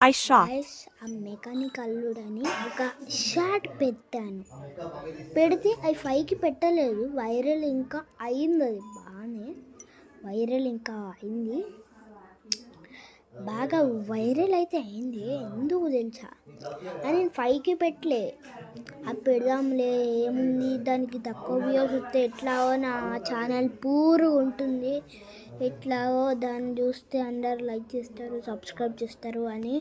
I shot. Guys ఆ mechanic అల్లుడని ఒక short పెట్టాను. పెడితే అది 5కి పెట్టలేదు, వైరల్ ఇంకా అయింది. అది బాగానే వైరల్ ఇంకా అయింది, బాగా వైరల్ అయితే అయింది. ఎందుకు తెలుసా, అని నేను 5కి పెట్టలే. అది పెడదాంలే, ఏముంది దానికి తక్కువ వ్యూస్ వస్తే ఎట్లాగో నా ఛానల్ పూర్ ఉంటుంది, ఎట్లాగో దాన్ని చూస్తే అందరు లైక్ చేస్తారు, సబ్స్క్రైబ్ చేస్తారు అని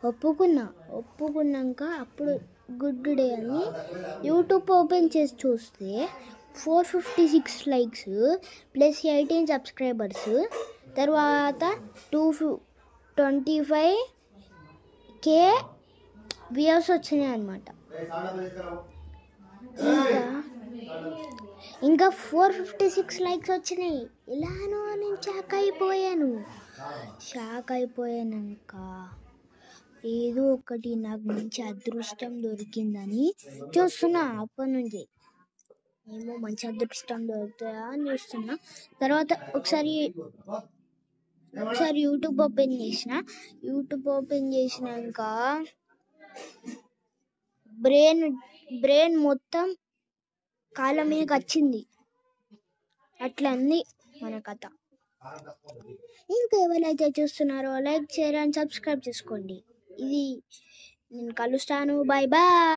ఒప్పుకున్నాక అప్పుడు గుడ్ డే అని యూట్యూబ్ ఓపెన్ చేసి చూస్తే 456 లైక్స్ ప్లస్ 18 సబ్స్క్రైబర్స్, తర్వాత 225K వ్యూస్ వచ్చినాయి అన్నమాట. ఇంకా 456 లైక్స్ వచ్చినాయి. ఇలానో నేను షాక్ అయిపోయానంక ఏదో ఒకటి నాకు మంచి అదృష్టం దొరికిందని చూస్తున్నా. అప్పటి నుంచి ఏమో మంచి అదృష్టం దొరుకుతుందా అని చూస్తున్నా. తర్వాత ఒకసారి యూట్యూబ్ ఓపెన్ చేసినాక బ్రెయిన్ మొత్తం కాళ్ళ మీదకి వచ్చింది. అట్లా అంది మన కథ. ఇంకా ఎవరైతే చూస్తున్నారో లైక్, షేర్ అండ్ సబ్స్క్రైబ్ చేసుకోండి. ఇది నేను కలుస్తాను. Bye bye.